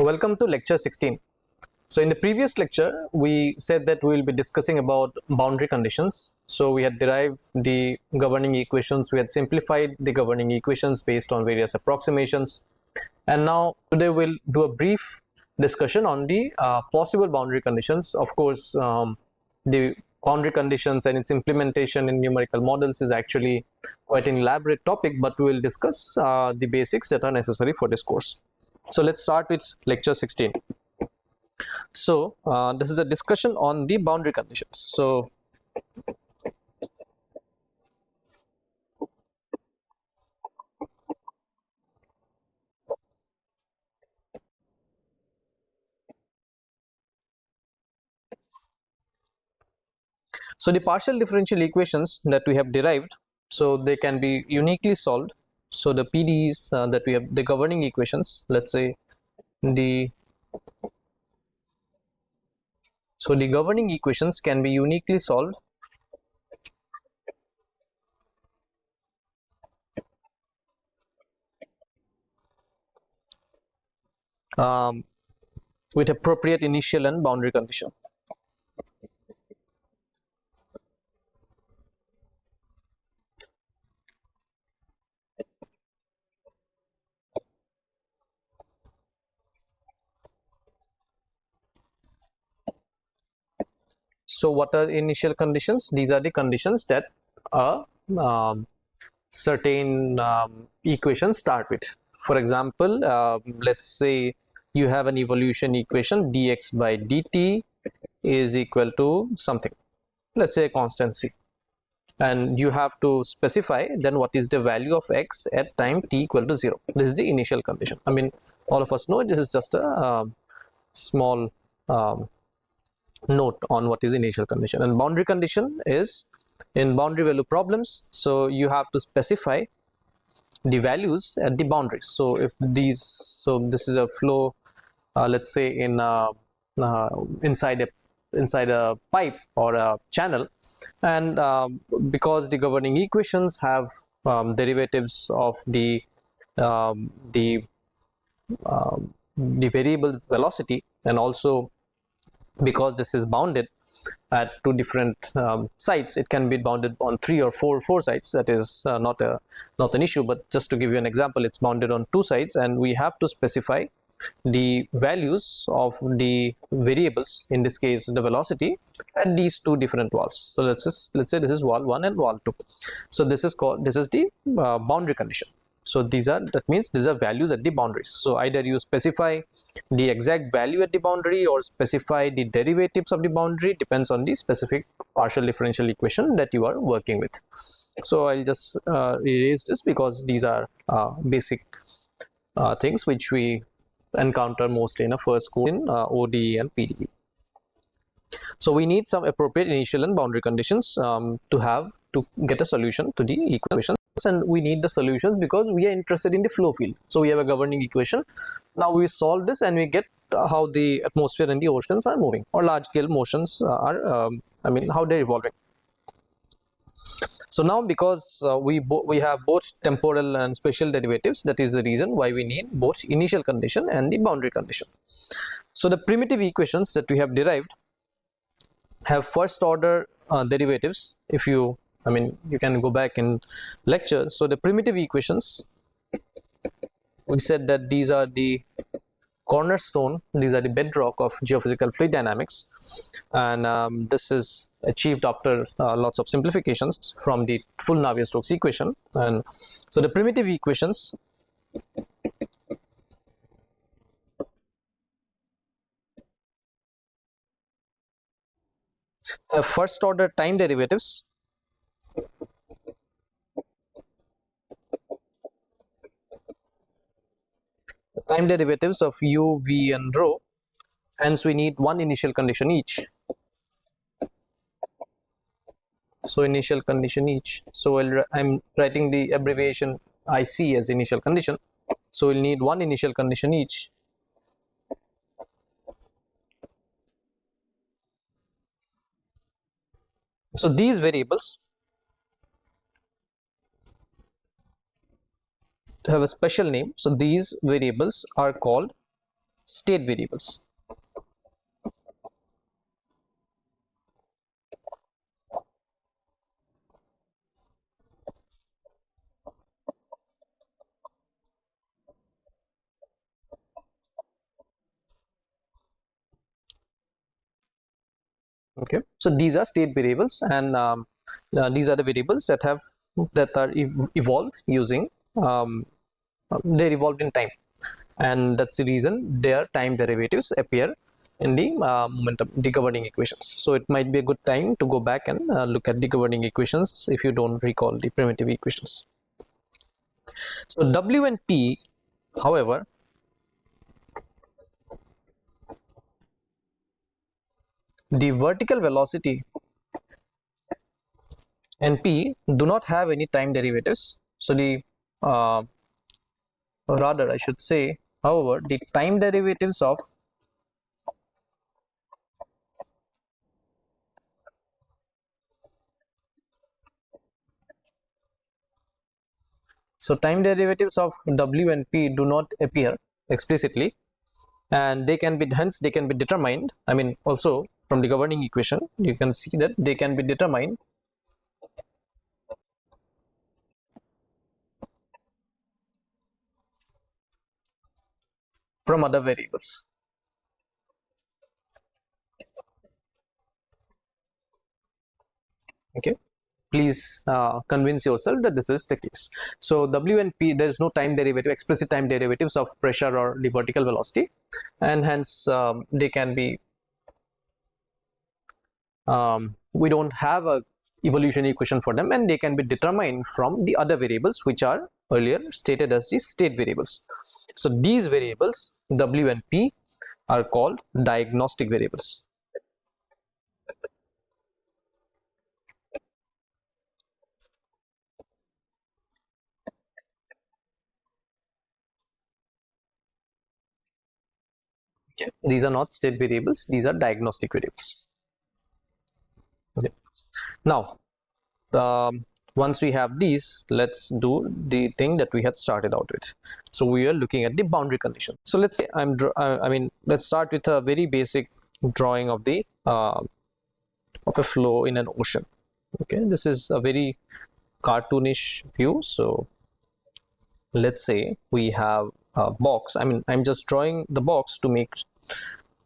Welcome to lecture 16. So in the previous lecture, we said that we will be discussing about boundary conditions. So we had derived the governing equations, we had simplified the governing equations based on various approximations. And now today we'll do a brief discussion on the possible boundary conditions. Of course, the boundary conditions and its implementation in numerical models is actually quite an elaborate topic, but we will discuss the basics that are necessary for this course. So let's start with lecture 16. So this is a discussion on the boundary conditions. So the partial differential equations that we have derived, so they can be uniquely solved. So the PDEs that we have, the governing equations, let's say the governing equations can be uniquely solved with appropriate initial and boundary condition. So what are initial conditions? These are the conditions that certain equations start with. For example, let's say you have an evolution equation, dx by dt is equal to something, let's say a constant c, and you have to specify then what is the value of x at time t equal to 0. This is the initial condition. I mean, all of us know this is just a small note on what is initial condition. And boundary condition is in boundary value problems, so you have to specify the values at the boundaries. So if these, so this is a flow, let's say in inside a pipe or a channel, and because the governing equations have derivatives of the variable velocity, and also because this is bounded at two different sites, it can be bounded on three or four sites. That is not an issue, but just to give you an example, it's bounded on two sides, and we have to specify the values of the variables, in this case the velocity, at these two different walls. So let's say this is wall 1 and wall 2. So this is the boundary condition. So that means these are values at the boundaries. So either you specify the exact value at the boundary or specify the derivatives of the boundary, depends on the specific partial differential equation that you are working with. So I'll just erase this because these are basic things which we encounter mostly in a first course in ODE and PDE. So we need some appropriate initial and boundary conditions to get a solution to the equation. And we need the solutions because we are interested in the flow field. So we have a governing equation. Now we solve this and we get how the atmosphere and the oceans are moving, or large scale motions are how they're evolving. So now, because we have both temporal and spatial derivatives, that is the reason why we need both initial condition and the boundary condition. So the primitive equations that we have derived have first order derivatives. If you can go back in lecture. So the primitive equations, we said that these are the cornerstone, these are the bedrock of geophysical fluid dynamics, and this is achieved after lots of simplifications from the full Navier-Stokes equation. And so the primitive equations have first order time derivatives of u, v and rho. Hence we need one initial condition each. So initial condition each. So I'm writing the abbreviation IC as initial condition. So we'll need one initial condition each. So these variables have a special name. So these variables are called state variables. Okay, so these are state variables, and these are the variables that are evolved using they're evolved in time, and that's the reason their time derivatives appear in the momentum, the governing equations. So it might be a good time to go back and look at the governing equations if you don't recall the primitive equations. So W and P, however, the vertical velocity and P do not have any time derivatives. So the rather I should say, however, the time derivatives of time derivatives of W and P do not appear explicitly, and they can be, hence they can be determined. I mean, also from the governing equation you can see that they can be determined from other variables. Okay, please convince yourself that this is the case. So W and P, there is no time derivative, explicit time derivatives of pressure or the vertical velocity, and hence they can be we don't have a evolution equation for them, and they can be determined from the other variables which are earlier stated as the state variables. So these variables W and P are called diagnostic variables. Okay. These are not state variables, these are diagnostic variables. Okay. Now, once we have these, let's do the thing that we had started out with. So we are looking at the boundary condition. So let's say let's start with a very basic drawing of the of a flow in an ocean. Okay, this is a very cartoonish view. So let's say we have a box. I mean, I'm just drawing the box to make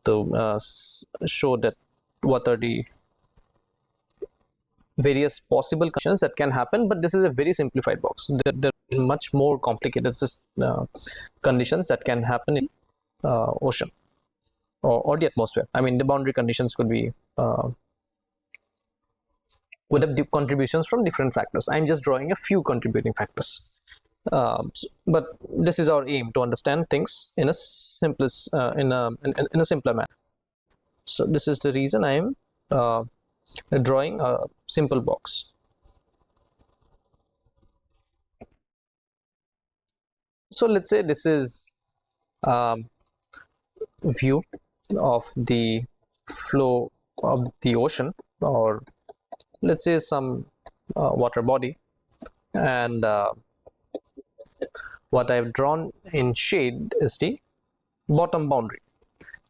to show that what are the various possible conditions that can happen, but this is a very simplified box. There are much more complicated conditions that can happen in ocean or the atmosphere. I mean, the boundary conditions could be would have contributions from different factors. I'm just drawing a few contributing factors. But this is our aim, to understand things in a simplest in a simpler manner. So this is the reason I am drawing a simple box. So let's say this is view of the flow of the ocean, or let's say some water body, and what I've drawn in shade is the bottom boundary.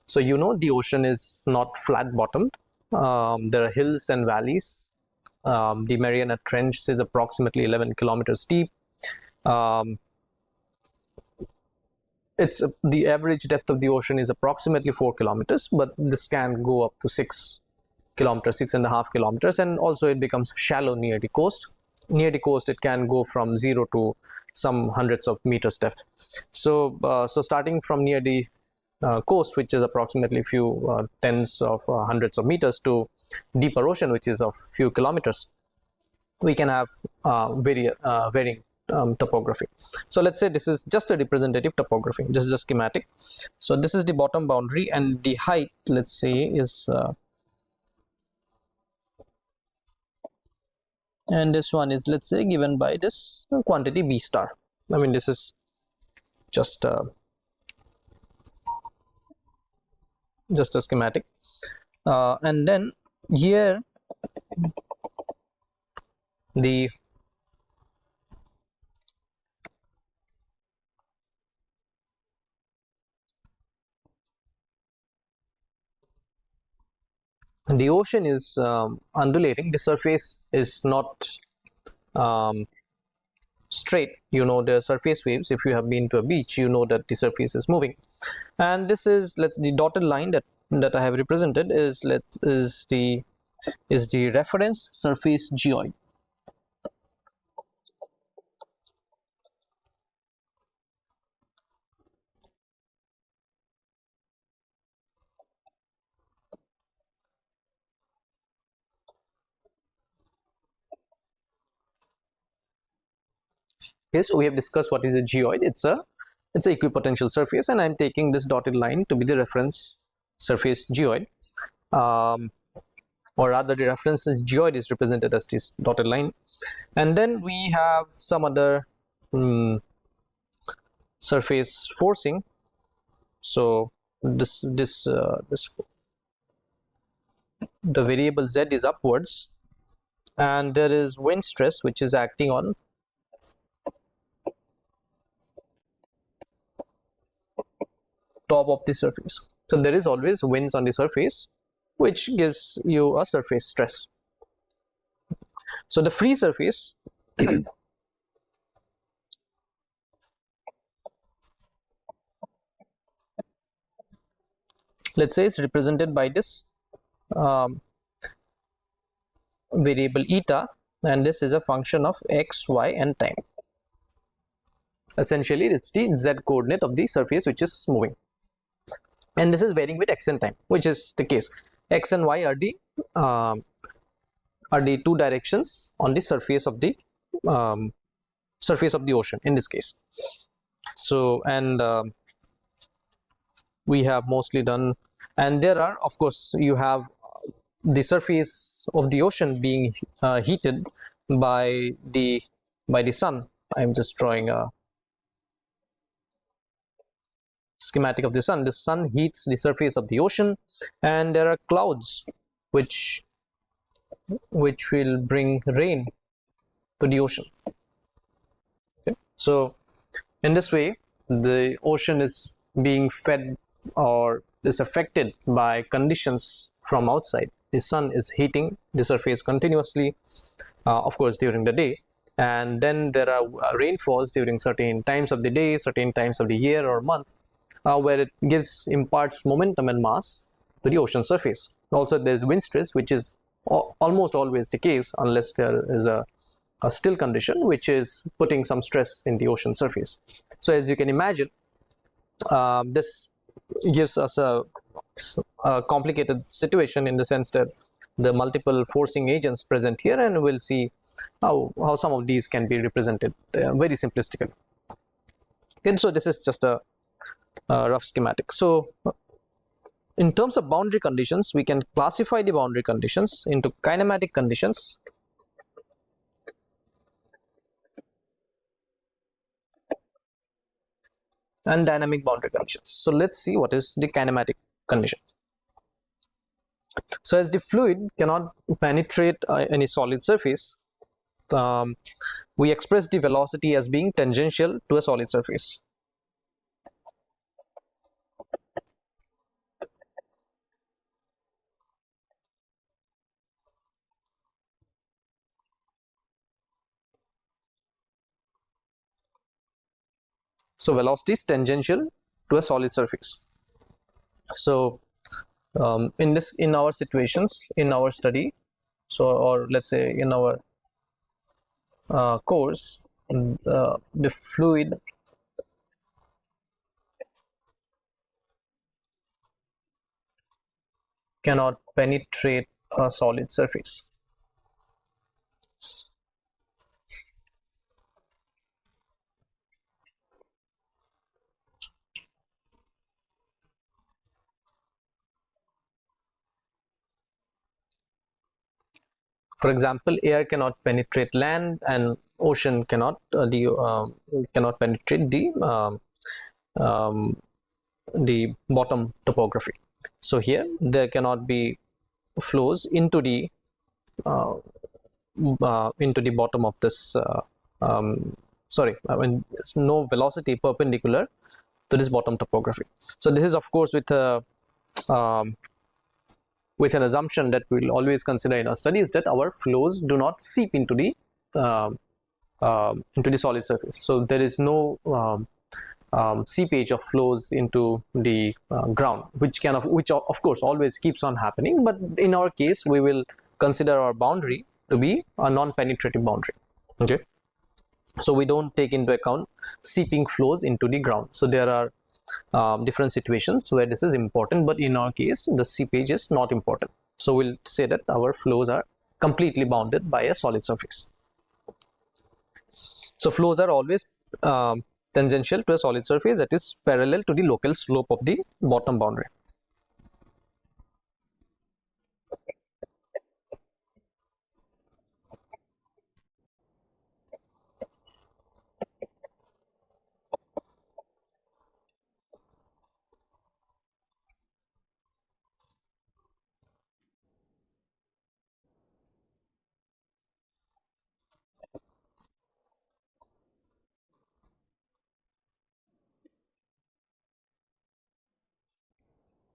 So you know the ocean is not flat bottomed. There are hills and valleys. The Mariana Trench is approximately 11 kilometers deep. It's the average depth of the ocean is approximately 4 kilometers, but this can go up to 6 kilometers, 6.5 kilometers, and also it becomes shallow near the coast. Near the coast, it can go from 0 to some hundreds of meters depth. So, starting from near the coast, which is approximately few tens of hundreds of meters, to deeper ocean, which is of few kilometers, we can have varying topography. So let's say this is just a representative topography. This is a schematic. So this is the bottom boundary, and the height, let's say, is and this one is, let's say, given by this quantity B star. I mean, this is just a schematic, and then here the the ocean is undulating, the surface is not straight. You know, the surface waves, if you have been to a beach, you know that the surface is moving. And this is, let's, the dotted line that I have represented is the reference surface geoid. Okay, so we have discussed what is a geoid. It's a equipotential surface, and I'm taking this dotted line to be the reference surface geoid. Or rather, the reference geoid is represented as this dotted line. And then we have some other surface forcing. So this the variable z is upwards, and there is wind stress which is acting on top of the surface. So there is always winds on the surface, which gives you a surface stress. So the free surface let's say is represented by this variable eta, and this is a function of x, y, and time. Essentially, it's the z coordinate of the surface which is moving, and this is varying with x and time, which is the case. X and y are the two directions on the surface of the ocean in this case. So, and we have mostly done, and there are, of course, you have the surface of the ocean being heated by the sun. I'm just drawing a schematic of the sun. The sun heats the surface of the ocean, and there are clouds which will bring rain to the ocean. Okay. So in this way, the ocean is being fed or is affected by conditions from outside. The sun is heating the surface continuously, of course, during the day, and then there are rainfalls during certain times of the day, certain times of the year or month, where it imparts momentum and mass to the ocean surface. Also, there is wind stress, which is almost always the case unless there is a still condition which is putting some stress in the ocean surface. So as you can imagine, this gives us a complicated situation in the sense that the multiple forcing agents present here, and we'll see how some of these can be represented very simplistically. Okay, so this is just a rough schematic. So in terms of boundary conditions, we can classify the boundary conditions into kinematic conditions and dynamic boundary conditions. So let's see what is the kinematic condition. So as the fluid cannot penetrate any solid surface, we express the velocity as being tangential to a solid surface. So velocity is tangential to a solid surface. So in our situations, in our study, so, or let's say in our course, the fluid cannot penetrate a solid surface. For example, air cannot penetrate land, and ocean cannot cannot penetrate the bottom topography. So here there cannot be flows into the bottom of this. Sorry, I mean, there's no velocity perpendicular to this bottom topography. So this is, of course, with with an assumption that we will always consider in our study, is that our flows do not seep into the solid surface. So there is no seepage of flows into the ground, which of course always keeps on happening. But in our case, we will consider our boundary to be a non-penetrative boundary. Okay, so we don't take into account seeping flows into the ground. So there are different situations where this is important, but in our case the seepage is not important. So we'll say that our flows are completely bounded by a solid surface. So flows are always tangential to a solid surface that is parallel to the local slope of the bottom boundary.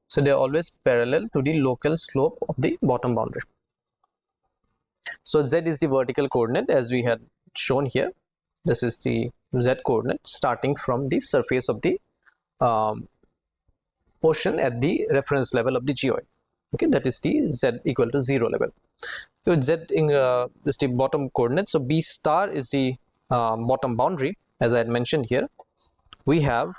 So they are always parallel to the local slope of the bottom boundary. So z is the vertical coordinate, as we had shown here. This is the z coordinate starting from the surface of the portion at the reference level of the geoid. Okay, that is the z equal to 0 level. So z is the bottom coordinate. So b star is the bottom boundary, as I had mentioned here. We have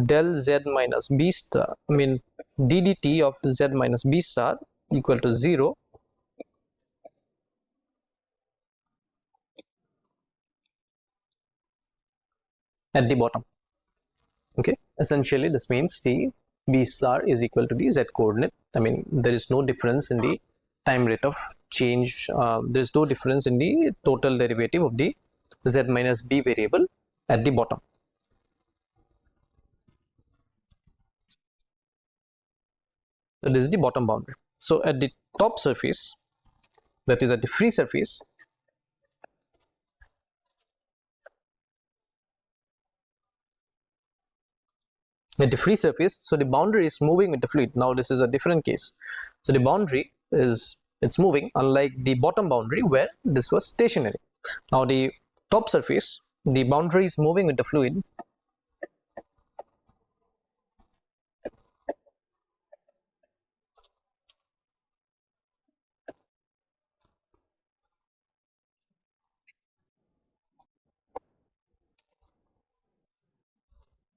del z minus b star, I mean ddt of z minus b star equal to 0 at the bottom. Okay, essentially this means the b star is equal to the z coordinate. I mean, there is no difference in the time rate of change. There is no difference in the total derivative of the z minus b variable at the bottom. So this is the bottom boundary. So at the top surface, that is at the free surface, so the boundary is moving with the fluid. Now this is a different case. So the boundary it's moving, unlike the bottom boundary where this was stationary. Now the top surface, the boundary is moving with the fluid.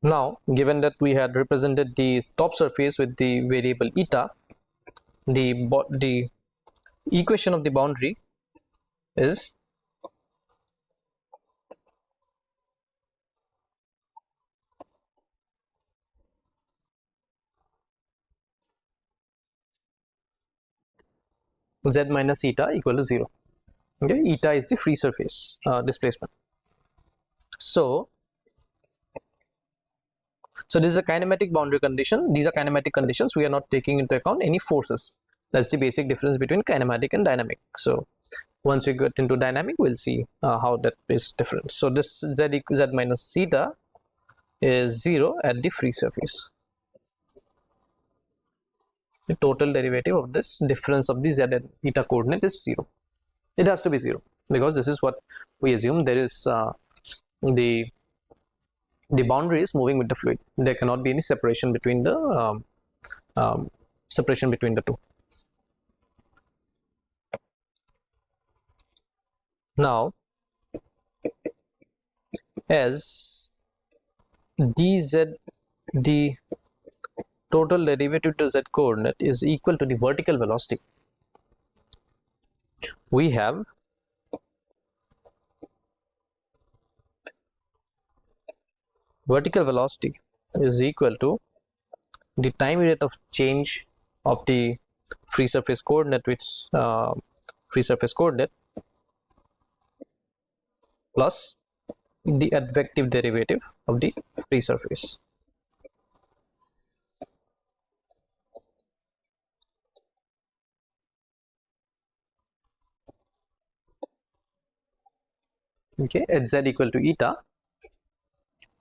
Now, given that we had represented the top surface with the variable eta, the equation of the boundary is z minus eta equal to 0. Okay, eta is the free surface displacement. So this is a kinematic boundary condition. These are kinematic conditions. We are not taking into account any forces. That's the basic difference between kinematic and dynamic. So once we get into dynamic, we'll see how that is different. So this z minus eta is 0 at the free surface. The total derivative of this difference of the z and eta coordinate is 0. It has to be 0 because this is what we assume. There is the boundary is moving with the fluid. There cannot be any separation between the two. Now, as dz, the total derivative to z coordinate is equal to the vertical velocity, we have vertical velocity is equal to the time rate of change of the free surface coordinate, which free surface coordinate plus the advective derivative of the free surface. Okay, at z equal to eta,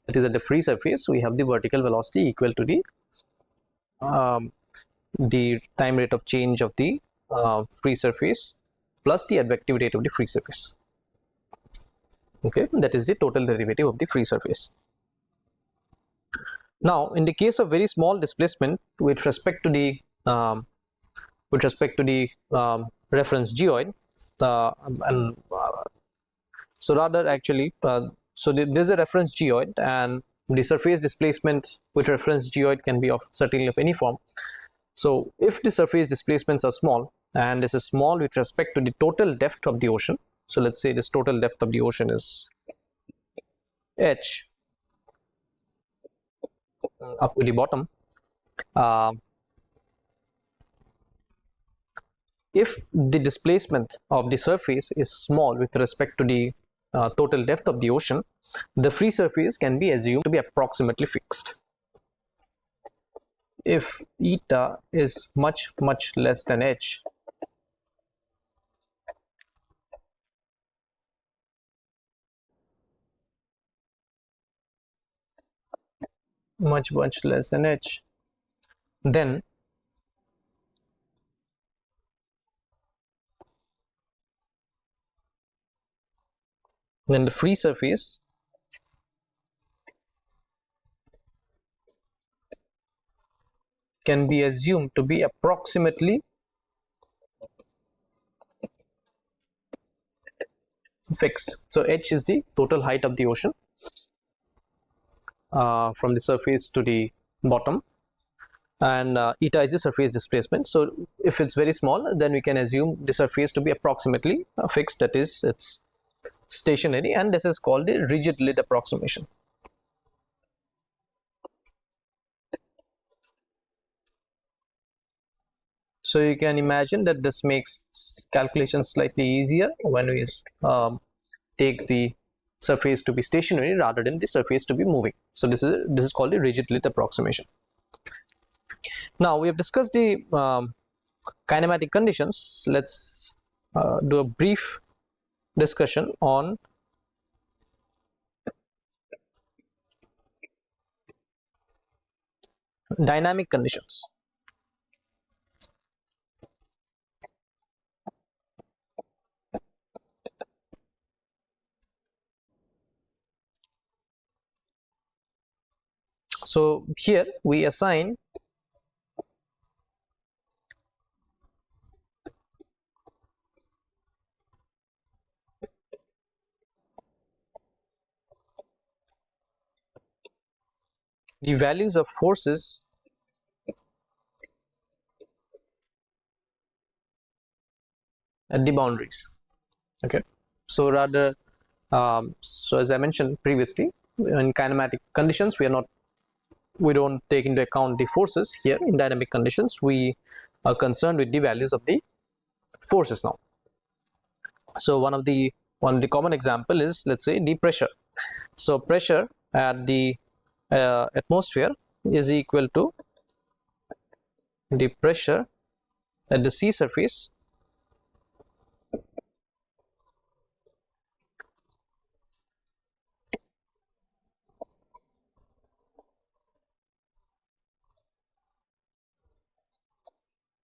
that is at the free surface, we have the vertical velocity equal to the the time rate of change of the free surface plus the advective rate of the free surface. Okay, that is the total derivative of the free surface. Now, in the case of very small displacement with respect to the reference geoid, so rather actually, so there's a reference geoid, and the surface displacement with reference geoid can be of certainly of any form. So if the surface displacements are small, and this is small with respect to the total depth of the ocean, so let's say this total depth of the ocean is h up to the bottom. If the displacement of the surface is small with respect to the total depth of the ocean, the free surface can be assumed to be approximately fixed. If eta is much less than h, much less than h, then the free surface can be assumed to be approximately fixed. So h is the total height of the ocean from the surface to the bottom, and eta is the surface displacement. So if it's very small, then we can assume the surface to be approximately fixed, that is, it's stationary, and this is called the rigid lid approximation. So you can imagine that this makes calculations slightly easier when we take the surface to be stationary rather than the surface to be moving. So this is called the rigid lid approximation. Now we have discussed the kinematic conditions. Let's do a brief discussion on dynamic conditions. So here we assign the values of forces at the boundaries. Okay, so rather, so as I mentioned previously, in kinematic conditions we don't take into account the forces. Here in dynamic conditions we are concerned with the values of the forces now. So one of the common example is, let's say, the pressure. So pressure at the atmosphere is equal to the pressure at the sea surface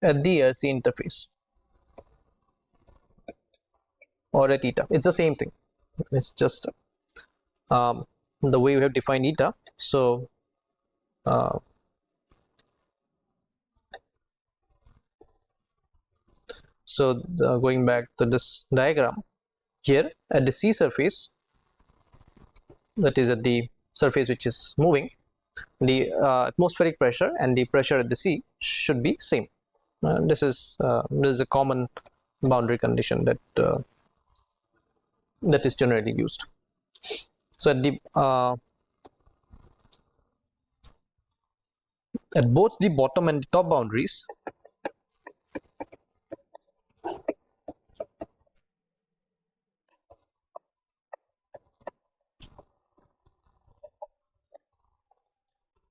at the air sea interface, or at eta. It's the same thing. It's just the way we have defined eta. So going back to this diagram, here at the sea surface, that is at the surface which is moving, the atmospheric pressure and the pressure at the sea should be same. This is a common boundary condition that that is generally used. So at both the bottom and the top boundaries,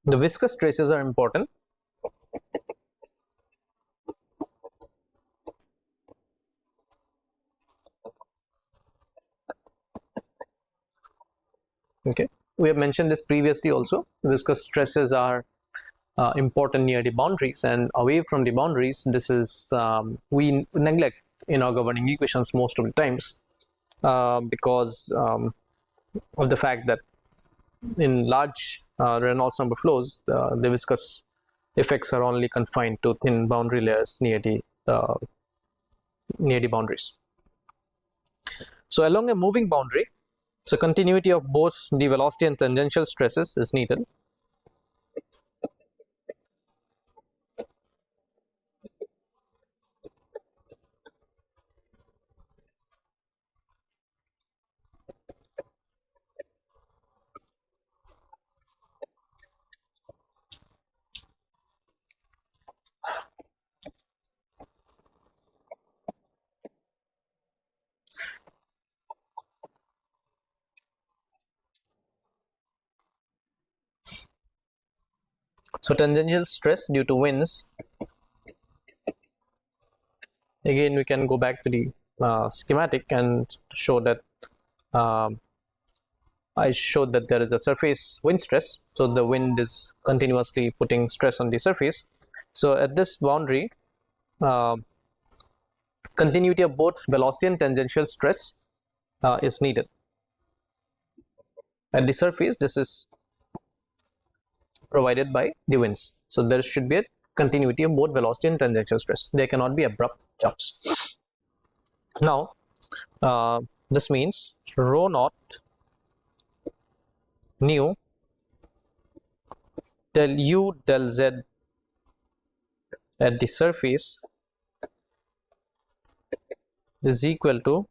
the viscous stresses are important. Okay, we have mentioned this previously also. Viscous stresses are important near the boundaries, and away from the boundaries, this is we neglect in our governing equations most of the times, because of the fact that in large Reynolds number flows, the viscous effects are only confined to thin boundary layers near the boundaries. So along a moving boundary, so continuity of both the velocity and tangential stresses is needed. So tangential stress due to winds, again we can go back to the schematic and show that I showed that there is a surface wind stress, so the wind is continuously putting stress on the surface. So at this boundary, continuity of both velocity and tangential stress is needed. At the surface, this is provided by the winds, so there should be a continuity of both velocity and tangential stress. There cannot be abrupt jumps. Now this means rho naught nu del u del z at the surface is equal to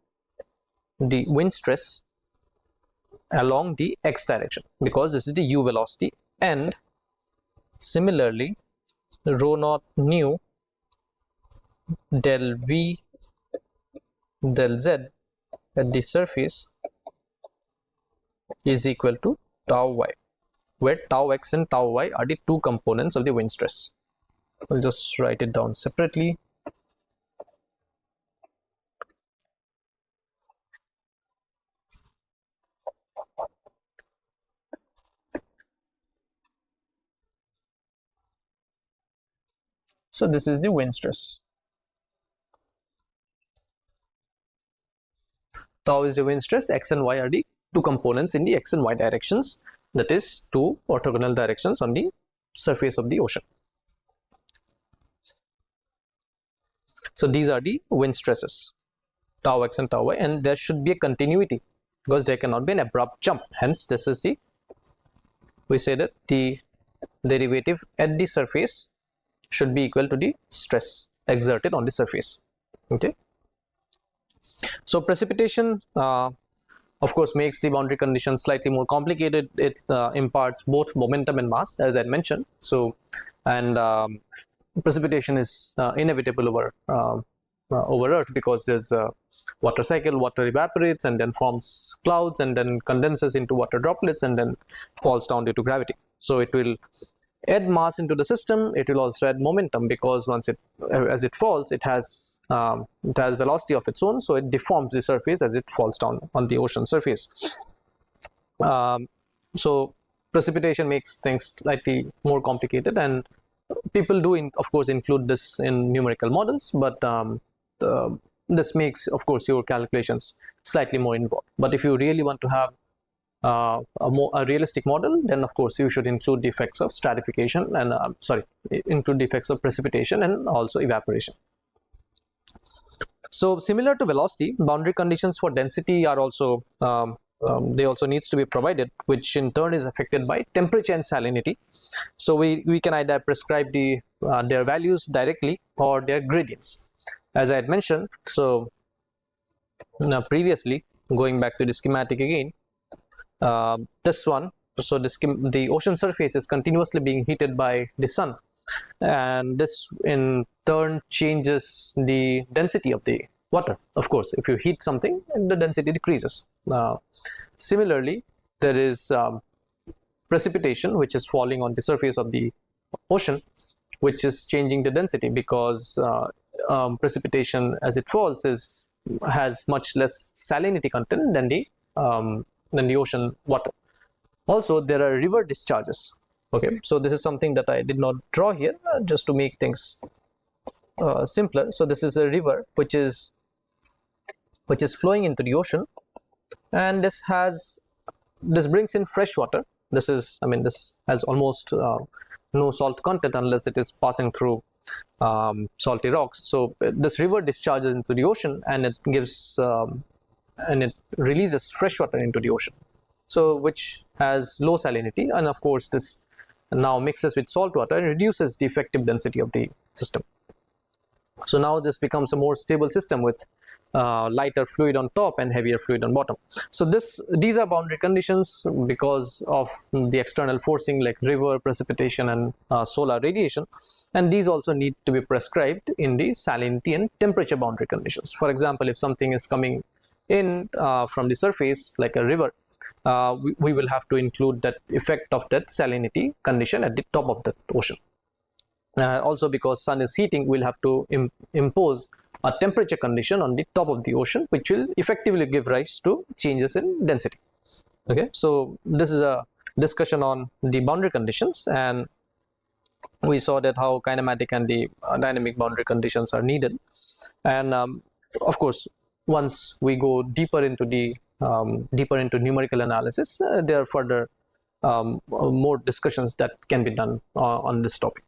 the wind stress along the x direction, because this is the u velocity, and similarly rho naught nu del v del z at the surface is equal to tau y, where tau x and tau y are the two components of the wind stress. I'll just write it down separately. So this is the wind stress. Tau is the wind stress, x and y are the two components in the x and y directions, that is two orthogonal directions on the surface of the ocean. So these are the wind stresses, tau x and tau y, and there should be a continuity because there cannot be an abrupt jump. Hence this is the, we say that the derivative at the surface should be equal to the stress exerted on the surface. Okay. So precipitation of course makes the boundary condition slightly more complicated. It imparts both momentum and mass, as I mentioned. So and precipitation is inevitable over Earth, because there's a water cycle. Water evaporates and then forms clouds and then condenses into water droplets and then falls down due to gravity. So it will add mass into the system. It will also add momentum, because once it as it falls, it has velocity of its own, so it deforms the surface as it falls down on the ocean surface. So precipitation makes things slightly more complicated, and people do of course include this in numerical models, but this makes of course your calculations slightly more involved. But if you really want to have a realistic model, then of course you should include the effects of stratification and include the effects of precipitation and also evaporation. So similar to velocity, boundary conditions for density are also they also needs to be provided, which in turn is affected by temperature and salinity. So we can either prescribe their values directly or their gradients, as I had mentioned. So previously, going back to the schematic again, this one, so the ocean surface is continuously being heated by the sun, and this in turn changes the density of the water. Of course, if you heat something, the density decreases. Similarly, there is precipitation which is falling on the surface of the ocean, which is changing the density, because precipitation as it falls has much less salinity content than the ocean water. Also, there are river discharges. Okay, so this is something that I did not draw here, just to make things simpler. So this is a river which is flowing into the ocean, and this brings in fresh water. This is, I mean, this has almost no salt content unless it is passing through salty rocks. So this river discharges into the ocean, and it releases fresh water into the ocean, so which has low salinity, and of course this now mixes with salt water and reduces the effective density of the system. So now this becomes a more stable system with lighter fluid on top and heavier fluid on bottom. So these are boundary conditions because of the external forcing like river, precipitation, and solar radiation, and these also need to be prescribed in the salinity and temperature boundary conditions. For example, if something is coming in from the surface like a river, we will have to include that effect of that salinity condition at the top of the ocean. Also, because sun is heating, we'll have to impose a temperature condition on the top of the ocean, which will effectively give rise to changes in density. Okay, so this is a discussion on the boundary conditions, and we saw that how kinematic and the dynamic boundary conditions are needed. And of course, once we go deeper into numerical analysis, there are further more discussions that can be done on this topic.